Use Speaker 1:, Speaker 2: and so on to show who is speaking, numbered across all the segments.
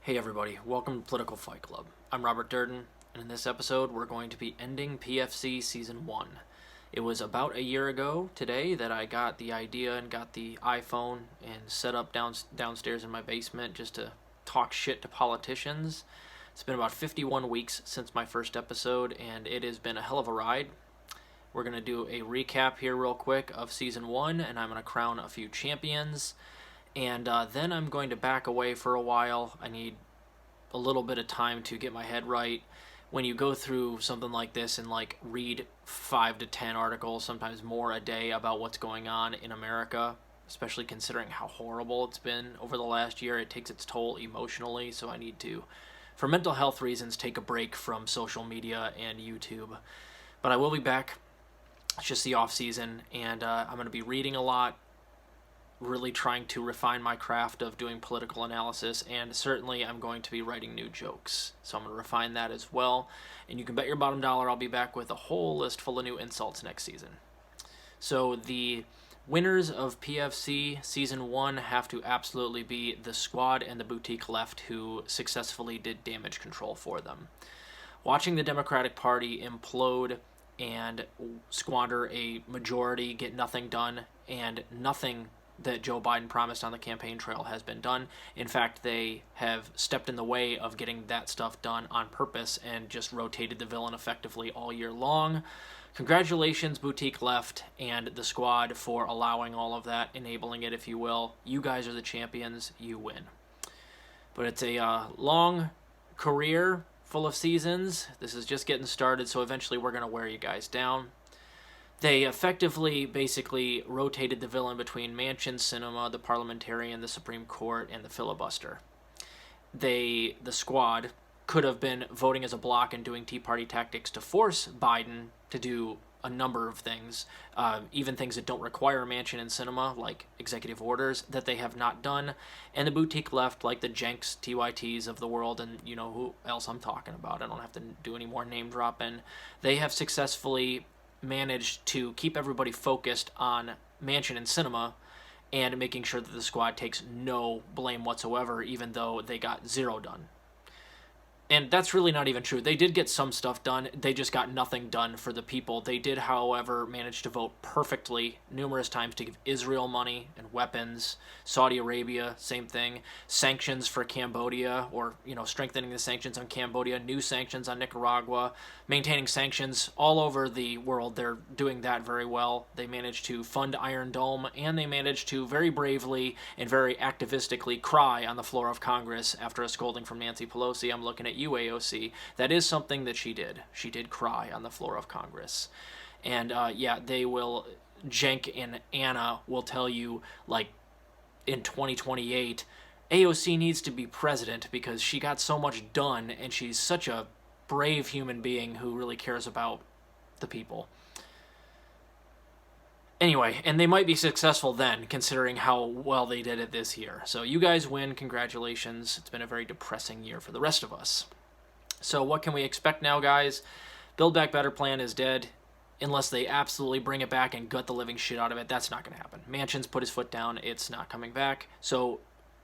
Speaker 1: Hey everybody, welcome to Political Fight Club. I'm Robert Durden, and in this episode we're going to be ending PFC Season 1. It was about a year ago today that I got the idea and got the iPhone and set up downstairs in my basement just to talk shit to politicians. It's been about 51 weeks since my first episode, and it has been a hell of a ride. We're going to do a recap here real quick of Season 1, and I'm going to crown a few champions. And then I'm going to back away for a while. I need a little bit of time to get my head right. When you go through something like this and read 5 to 10 articles, sometimes more a day about what's going on in America, especially considering how horrible it's been over the last year, it takes its toll emotionally. So I need to, for mental health reasons, take a break from social media and YouTube. But I will be back. It's just the off season, and I'm going to be reading a lot, really trying to refine my craft of doing political analysis, and certainly I'm going to be writing new jokes. So I'm going to refine that as well, and you can bet your bottom dollar I'll be back with a whole list full of new insults next season. So the winners of PFC Season 1 have to absolutely be the squad and the boutique left, who successfully did damage control for them. Watching the Democratic Party implode and squander a majority, get nothing done, and nothing that Joe Biden promised on the campaign trail has been done. In fact, they have stepped in the way of getting that stuff done on purpose and just rotated the villain effectively all year long. Congratulations, Boutique Left and the squad, for allowing all of that, enabling it, if you will. You guys are the champions. You win. But it's a long career full of seasons. This is just getting started, so eventually we're going to wear you guys down. They effectively, basically, rotated the villain between Manchin, Cinema, the Parliamentarian, the Supreme Court, and the filibuster. The squad, could have been voting as a bloc and doing Tea Party tactics to force Biden to do a number of things, even things that don't require Manchin and Cinema, like executive orders, that they have not done. And the boutique left, like the Jenks, TYTs of the world, and you know who else I'm talking about. I don't have to do any more name dropping. They have successfully managed to keep everybody focused on Manchin and Cinema and making sure that the squad takes no blame whatsoever, even though they got zero done. And that's really not even true. They did get some stuff done. They just got nothing done for the people. They did, however, manage to vote perfectly numerous times to give Israel money and weapons. Saudi Arabia, same thing. Sanctions for Cambodia, or, strengthening the sanctions on Cambodia. New sanctions on Nicaragua. Maintaining sanctions all over the world. They're doing that very well. They managed to fund Iron Dome, and they managed to very bravely and very activistically cry on the floor of Congress after a scolding from Nancy Pelosi. I'm looking at you, AOC. That is something that she did. She did cry on the floor of Congress. And they will, Cenk and Anna will tell you, in 2028, AOC needs to be president because she got so much done, and she's such a brave human being who really cares about the people. Anyway, and they might be successful then, considering how well they did it this year. So you guys win. Congratulations. It's been a very depressing year for the rest of us. So what can we expect now, guys? Build Back Better plan is dead. Unless they absolutely bring it back and gut the living shit out of it, that's not going to happen. Manchin's put his foot down. It's not coming back. So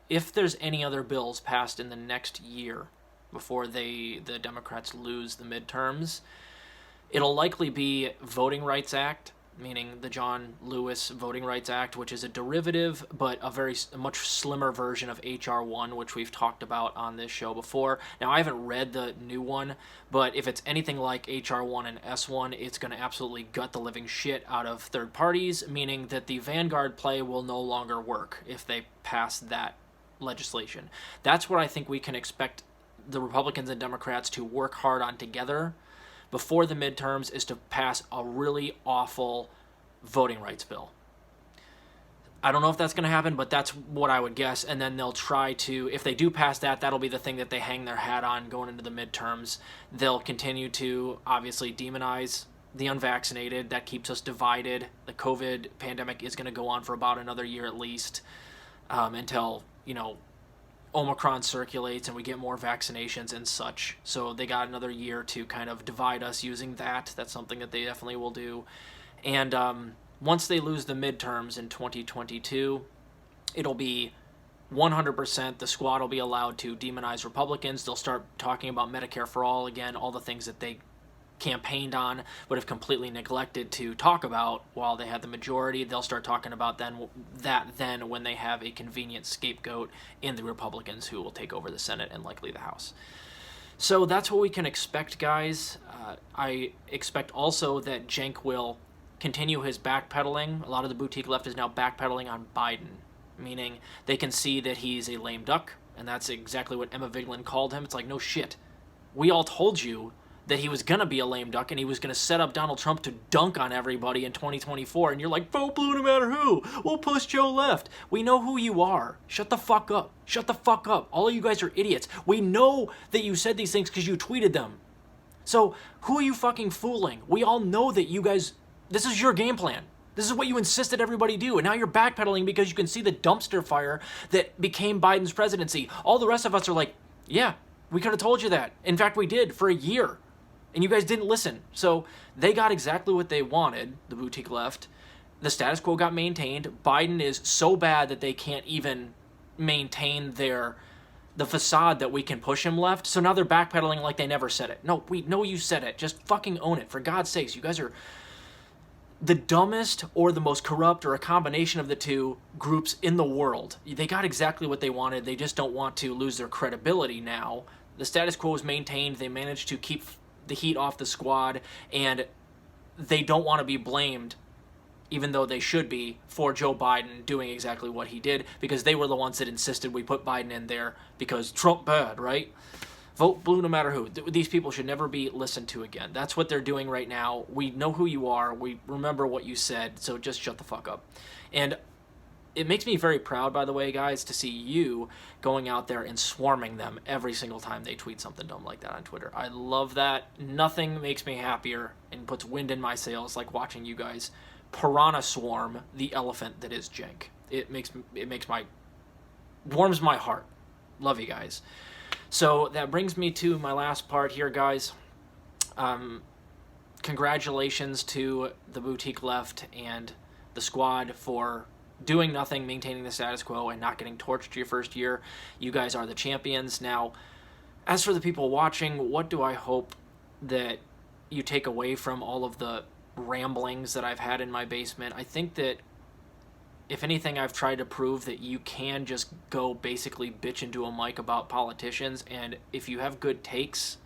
Speaker 1: if there's any other bills passed in the next year before the Democrats lose the midterms, it'll likely be Voting Rights Act, meaning the John Lewis Voting Rights Act, which is a derivative but a much slimmer version of H.R. 1, which we've talked about on this show before. Now, I haven't read the new one, but if it's anything like H.R. 1 and S1, it's going to absolutely gut the living shit out of third parties, meaning that the Vanguard play will no longer work if they pass that legislation. That's what I think we can expect the Republicans and Democrats to work hard on together before the midterms, is to pass a really awful voting rights bill. I don't know if that's going to happen, but that's what I would guess. And then they'll try to, if they do pass that, that'll be the thing that they hang their hat on going into the midterms. They'll continue to obviously demonize the unvaccinated. That keeps us divided. The COVID pandemic is going to go on for about another year at least, until, Omicron circulates and we get more vaccinations and such. So they got another year to kind of divide us using that. That's something that they definitely will do. And once they lose the midterms in 2022, it'll be 100% the squad will be allowed to demonize Republicans. They'll start talking about Medicare for all again, all the things that they campaigned on but have completely neglected to talk about while they had the majority. They'll start talking about then when they have a convenient scapegoat in the Republicans who will take over the Senate and likely the House. So that's what we can expect, guys. I expect also that Cenk will continue his backpedaling. A lot of the boutique left is now backpedaling on Biden, meaning they can see that he's a lame duck, and that's exactly what Emma Vigeland called him. It's like, no shit. We all told you that he was going to be a lame duck and he was going to set up Donald Trump to dunk on everybody in 2024, and you're like, vote blue no matter who. We'll push Joe left. We know who you are. Shut the fuck up. Shut the fuck up. All of you guys are idiots. We know that you said these things because you tweeted them. So who are you fucking fooling? We all know that you guys, this is your game plan. This is what you insisted everybody do, and now you're backpedaling because you can see the dumpster fire that became Biden's presidency. All the rest of us are like, yeah, we could have told you that. In fact, we did for a year, and you guys didn't listen. So they got exactly what they wanted, the boutique left. The status quo got maintained. Biden is so bad that they can't even maintain the facade that we can push him left. So now they're backpedaling like they never said it. No, we know you said it. Just fucking own it. For God's sakes, you guys are the dumbest or the most corrupt or a combination of the two groups in the world. They got exactly what they wanted. They just don't want to lose their credibility now. The status quo is maintained. They managed to keep the heat off the squad, and they don't want to be blamed, even though they should be, for Joe Biden doing exactly what he did, because they were the ones that insisted we put Biden in there because Trump bad, right? Vote blue no matter who. These people should never be listened to again. That's what they're doing right now. We know who you are. We remember what you said, so just shut the fuck up. And it makes me very proud, by the way, guys, to see you going out there and swarming them every single time they tweet something dumb like that on Twitter. I love that. Nothing makes me happier and puts wind in my sails like watching you guys piranha swarm the elephant that is Cenk. Warms my heart. Love you guys. So that brings me to my last part here, guys. Congratulations to the boutique left and the squad for doing nothing, maintaining the status quo, and not getting torched your first year. You guys are the champions. Now, as for the people watching, what do I hope that you take away from all of the ramblings that I've had in my basement? I think that, if anything, I've tried to prove that you can just go basically bitch into a mic about politicians, and if you have good takes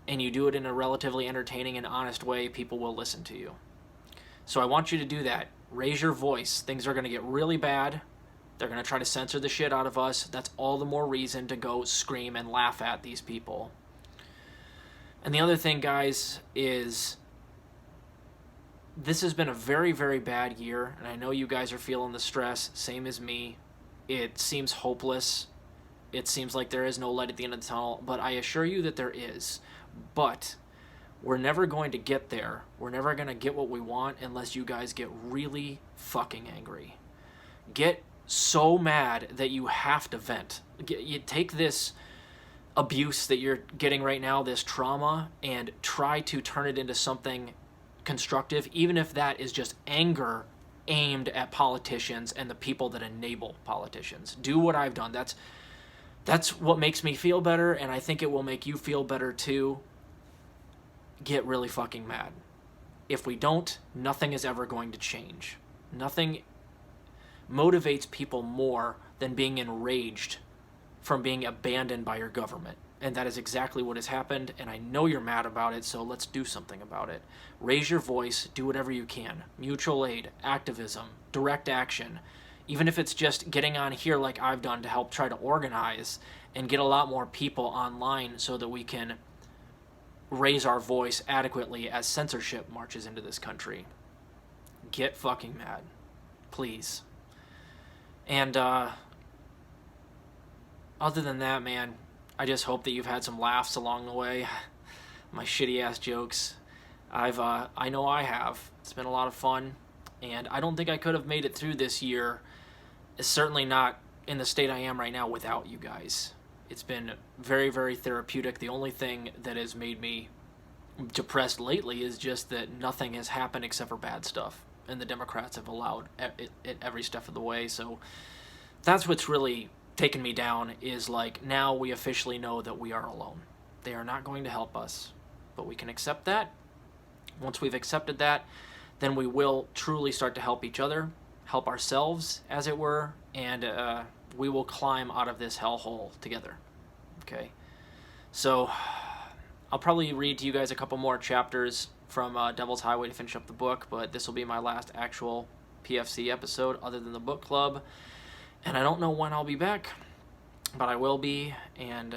Speaker 1: and you do it in a relatively entertaining and honest way, people will listen to you. So I want you to do that. Raise your voice. Things are going to get really bad. They're going to try to censor the shit out of us. That's all the more reason to go scream and laugh at these people. And the other thing, guys, is this has been a very, very bad year, and I know you guys are feeling the stress, same as me. It seems hopeless. It seems like there is no light at the end of the tunnel, but I assure you that there is. But we're never going to get there. We're never going to get what we want unless you guys get really fucking angry. Get so mad that you have to vent. You take this abuse that you're getting right now, this trauma, and try to turn it into something constructive, even if that is just anger aimed at politicians and the people that enable politicians. Do what I've done. That's what makes me feel better, and I think it will make you feel better too. Get really fucking mad. If we don't, nothing is ever going to change. Nothing motivates people more than being enraged from being abandoned by your government. And that is exactly what has happened, and I know you're mad about it, so let's do something about it. Raise your voice, do whatever you can. Mutual aid, activism, direct action. Even if it's just getting on here like I've done to help try to organize and get a lot more people online so that we can raise our voice adequately as censorship marches into this country. Get fucking mad. Please. And, other than that, man, I just hope that you've had some laughs along the way. My shitty-ass jokes. I know I have. It's been a lot of fun, and I don't think I could have made it through this year, certainly not in the state I am right now, without you guys. It's been very, very therapeutic. The only thing that has made me depressed lately is just that nothing has happened except for bad stuff, and the Democrats have allowed it every step of the way, so that's what's really taken me down, is like, now we officially know that we are alone. They are not going to help us, but we can accept that. Once we've accepted that, then we will truly start to help each other, help ourselves, as it were, and we will climb out of this hellhole together. Okay? So, I'll probably read to you guys a couple more chapters from Devil's Highway to finish up the book, but this will be my last actual PFC episode other than the book club. And I don't know when I'll be back, but I will be, and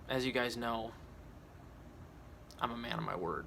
Speaker 1: as you guys know, I'm a man of my word.